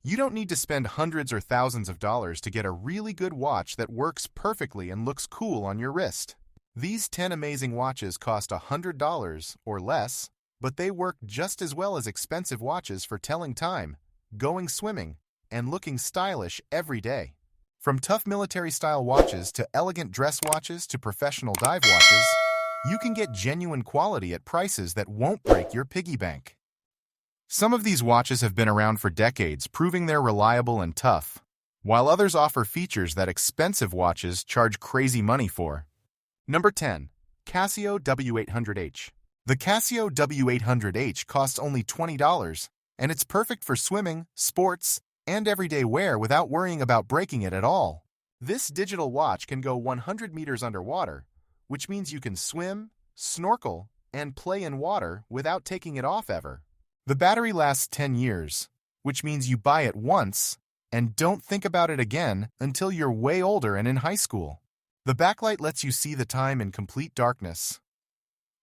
You don't need to spend hundreds or thousands of dollars to get a really good watch that works perfectly and looks cool on your wrist. These 10 amazing watches cost $100 or less, but they work just as well as expensive watches for telling time, going swimming, and looking stylish every day. From tough military-style watches to elegant dress watches to professional dive watches, you can get genuine quality at prices that won't break your piggy bank. Some of these watches have been around for decades, proving they're reliable and tough, while others offer features that expensive watches charge crazy money for. Number 10. Casio W800H. The Casio W800H costs only $20, and it's perfect for swimming, sports, and everyday wear without worrying about breaking it at all. This digital watch can go 100 meters underwater, which means you can swim, snorkel, and play in water without taking it off ever. The battery lasts 10 years, which means you buy it once and don't think about it again until you're way older and in high school. The backlight lets you see the time in complete darkness,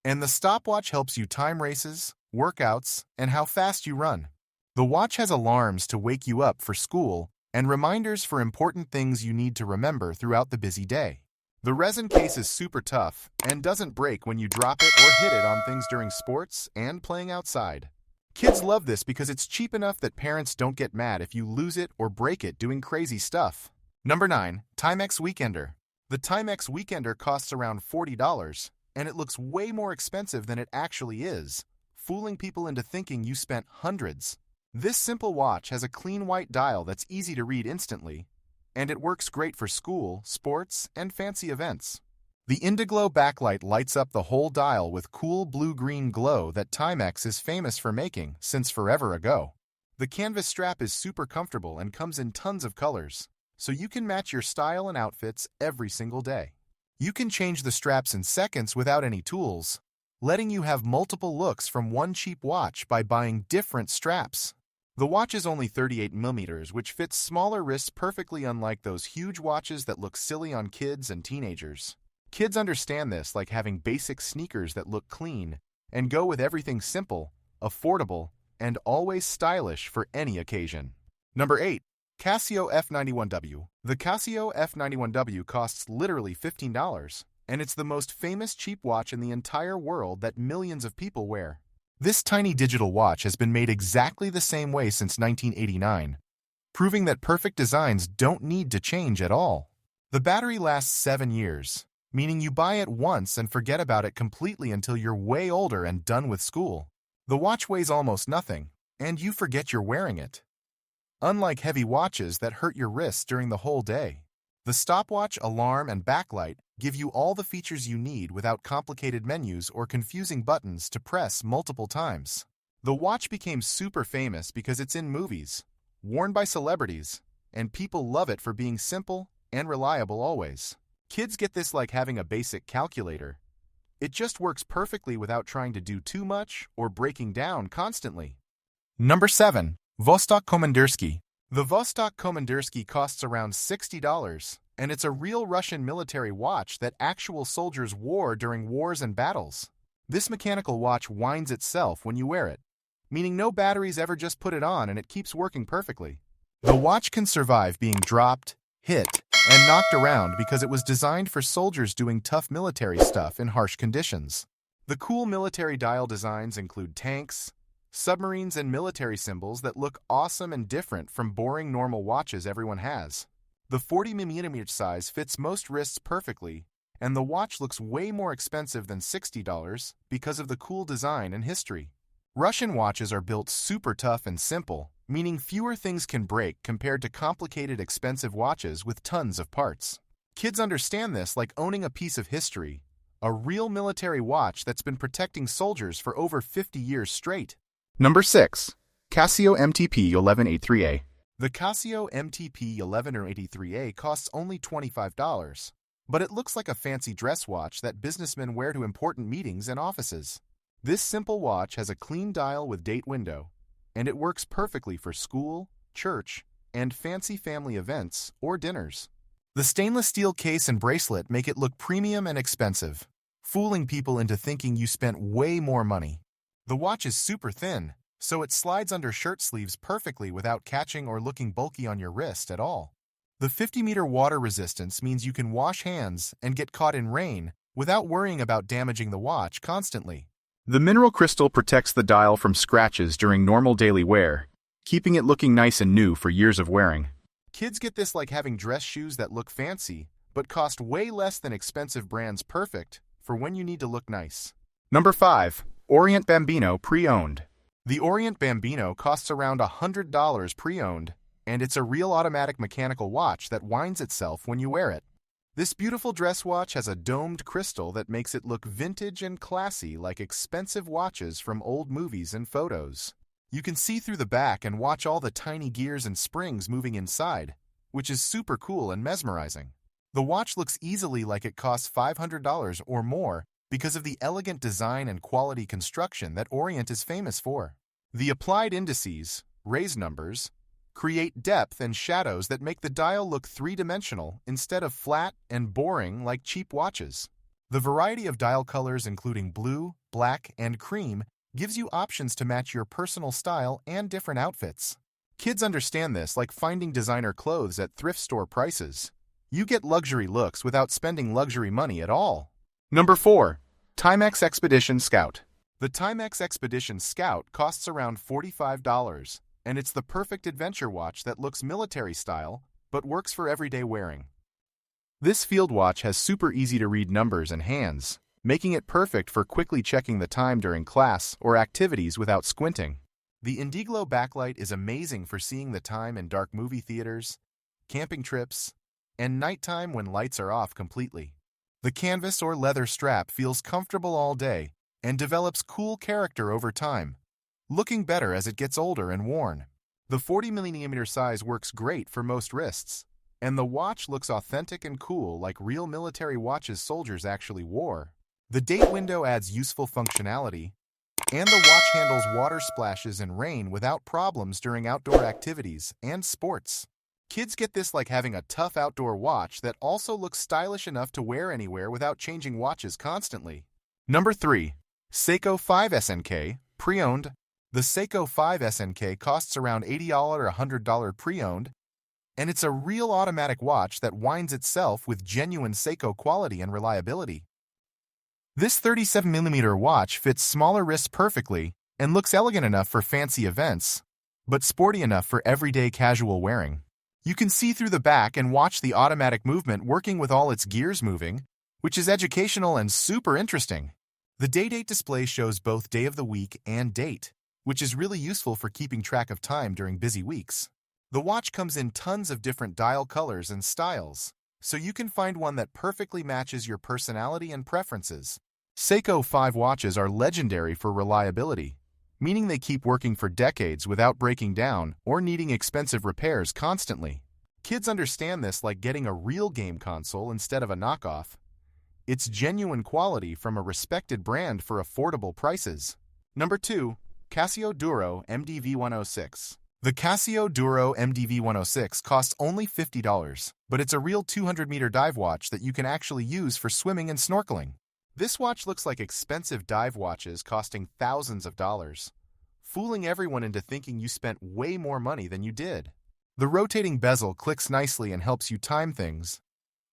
and the stopwatch helps you time races, workouts, and how fast you run. The watch has alarms to wake you up for school and reminders for important things you need to remember throughout the busy day. The resin case is super tough and doesn't break when you drop it or hit it on things during sports and playing outside. Kids love this because it's cheap enough that parents don't get mad if you lose it or break it doing crazy stuff. Number 9. Timex Weekender. The Timex Weekender costs around $40, and it looks way more expensive than it actually is, fooling people into thinking you spent hundreds. This simple watch has a clean white dial that's easy to read instantly, and it works great for school, sports, and fancy events. The Indiglow backlight lights up the whole dial with cool blue-green glow that Timex is famous for making since forever ago. The canvas strap is super comfortable and comes in tons of colors, so you can match your style and outfits every single day. You can change the straps in seconds without any tools, letting you have multiple looks from one cheap watch by buying different straps. The watch is only 38mm, which fits smaller wrists perfectly, unlike those huge watches that look silly on kids and teenagers. Kids understand this, like having basic sneakers that look clean and go with everything simple, affordable, and always stylish for any occasion. Number 8. Casio F91W. The Casio F91W costs literally $15, and it's the most famous cheap watch in the entire world that millions of people wear. This tiny digital watch has been made exactly the same way since 1989, proving that perfect designs don't need to change at all. The battery lasts 7 years, meaning you buy it once and forget about it completely until you're way older and done with school. The watch weighs almost nothing, and you forget you're wearing it. Unlike heavy watches that hurt your wrists during the whole day, the stopwatch, alarm, and backlight give you all the features you need without complicated menus or confusing buttons to press multiple times. The watch became super famous because it's in movies, worn by celebrities, and people love it for being simple and reliable always. Kids get this like having a basic calculator. It just works perfectly without trying to do too much or breaking down constantly. Number 7. Vostok Komandirskie. The Vostok Komandirskie costs around $60, and it's a real Russian military watch that actual soldiers wore during wars and battles. This mechanical watch winds itself when you wear it, meaning no batteries ever, just put it on and it keeps working perfectly. The watch can survive being dropped, hit, and knocked around because it was designed for soldiers doing tough military stuff in harsh conditions. The cool military dial designs include tanks, submarines, and military symbols that look awesome and different from boring normal watches everyone has. The 40mm size fits most wrists perfectly, and the watch looks way more expensive than $60 because of the cool design and history. Russian watches are built super tough and simple, meaning fewer things can break compared to complicated, expensive watches with tons of parts. Kids understand this like owning a piece of history, a real military watch that's been protecting soldiers for over 50 years straight. Number 6. Casio MTP1183A. The Casio MTP1183A costs only $25, but it looks like a fancy dress watch that businessmen wear to important meetings and offices. This simple watch has a clean dial with date window, and it works perfectly for school, church, and fancy family events or dinners. The stainless steel case and bracelet make it look premium and expensive, fooling people into thinking you spent way more money. The watch is super thin, so it slides under shirt sleeves perfectly without catching or looking bulky on your wrist at all. The 50-meter water resistance means you can wash hands and get caught in rain without worrying about damaging the watch constantly. The mineral crystal protects the dial from scratches during normal daily wear, keeping it looking nice and new for years of wearing. Kids get this like having dress shoes that look fancy, but cost way less than expensive brands, perfect for when you need to look nice. Number 5. Orient Bambino Pre-Owned. The Orient Bambino costs around $100 pre-owned, and it's a real automatic mechanical watch that winds itself when you wear it. This beautiful dress watch has a domed crystal that makes it look vintage and classy like expensive watches from old movies and photos. You can see through the back and watch all the tiny gears and springs moving inside, which is super cool and mesmerizing. The watch looks easily like it costs $500 or more because of the elegant design and quality construction that Orient is famous for. The applied indices, raised numbers, create depth and shadows that make the dial look three-dimensional instead of flat and boring like cheap watches. The variety of dial colors including blue, black, and cream gives you options to match your personal style and different outfits. Kids understand this like finding designer clothes at thrift store prices. You get luxury looks without spending luxury money at all. Number 4. Timex Expedition Scout. The Timex Expedition Scout costs around $45, and it's the perfect adventure watch that looks military style, but works for everyday wearing. This field watch has super easy to read numbers and hands, making it perfect for quickly checking the time during class or activities without squinting. The Indiglo backlight is amazing for seeing the time in dark movie theaters, camping trips, and nighttime when lights are off completely. The canvas or leather strap feels comfortable all day and develops cool character over time, looking better as it gets older and worn. The 40mm size works great for most wrists, and the watch looks authentic and cool like real military watches soldiers actually wore. The date window adds useful functionality, and the watch handles water splashes and rain without problems during outdoor activities and sports. Kids get this like having a tough outdoor watch that also looks stylish enough to wear anywhere without changing watches constantly. Number 3. Seiko 5SNK Pre-Owned. The Seiko 5SNK costs around $80 or $100 pre-owned, and it's a real automatic watch that winds itself with genuine Seiko quality and reliability. This 37mm watch fits smaller wrists perfectly and looks elegant enough for fancy events, but sporty enough for everyday casual wearing. You can see through the back and watch the automatic movement working with all its gears moving, which is educational and super interesting. The day-date display shows both day of the week and date, which is really useful for keeping track of time during busy weeks. The watch comes in tons of different dial colors and styles, so you can find one that perfectly matches your personality and preferences. Seiko 5 watches are legendary for reliability, meaning they keep working for decades without breaking down or needing expensive repairs constantly. Kids understand this like getting a real game console instead of a knockoff. It's genuine quality from a respected brand for affordable prices. Number 2. Casio Duro MDV106. The Casio Duro MDV106 costs only $50, but it's a real 200-meter dive watch that you can actually use for swimming and snorkeling. This watch looks like expensive dive watches costing thousands of dollars, fooling everyone into thinking you spent way more money than you did. The rotating bezel clicks nicely and helps you time things,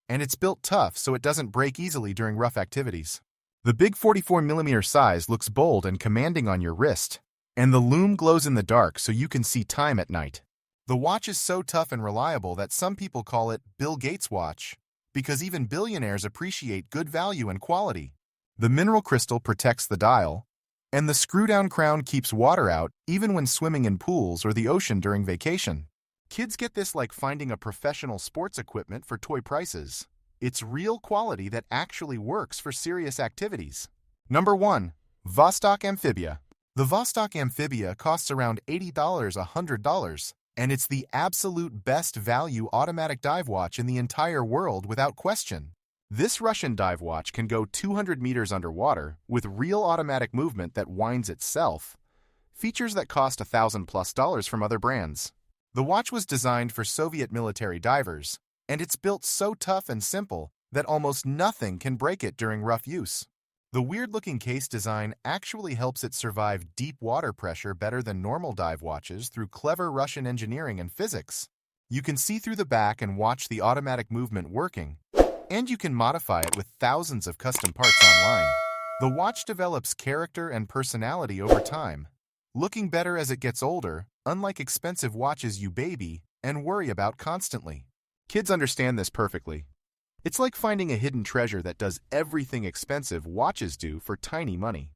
and it's built tough so it doesn't break easily during rough activities. The big 44mm size looks bold and commanding on your wrist, and the lume glows in the dark so you can see time at night. The watch is so tough and reliable that some people call it Bill Gates' watch, because even billionaires appreciate good value and quality. The mineral crystal protects the dial, and the screw-down crown keeps water out even when swimming in pools or the ocean during vacation. Kids get this like finding a professional sports equipment for toy prices. It's real quality that actually works for serious activities. Number 1. Vostok Amphibia. The Vostok Amphibia costs around $80 $100, and it's the absolute best value automatic dive watch in the entire world without question. This Russian dive watch can go 200 meters underwater with real automatic movement that winds itself, features that cost $1,000+ from other brands. The watch was designed for Soviet military divers, and it's built so tough and simple that almost nothing can break it during rough use. The weird-looking case design actually helps it survive deep water pressure better than normal dive watches through clever Russian engineering and physics. You can see through the back and watch the automatic movement working, and you can modify it with thousands of custom parts online. The watch develops character and personality over time, looking better as it gets older, unlike expensive watches you baby and worry about constantly. Kids understand this perfectly. It's like finding a hidden treasure that does everything expensive watches do for tiny money.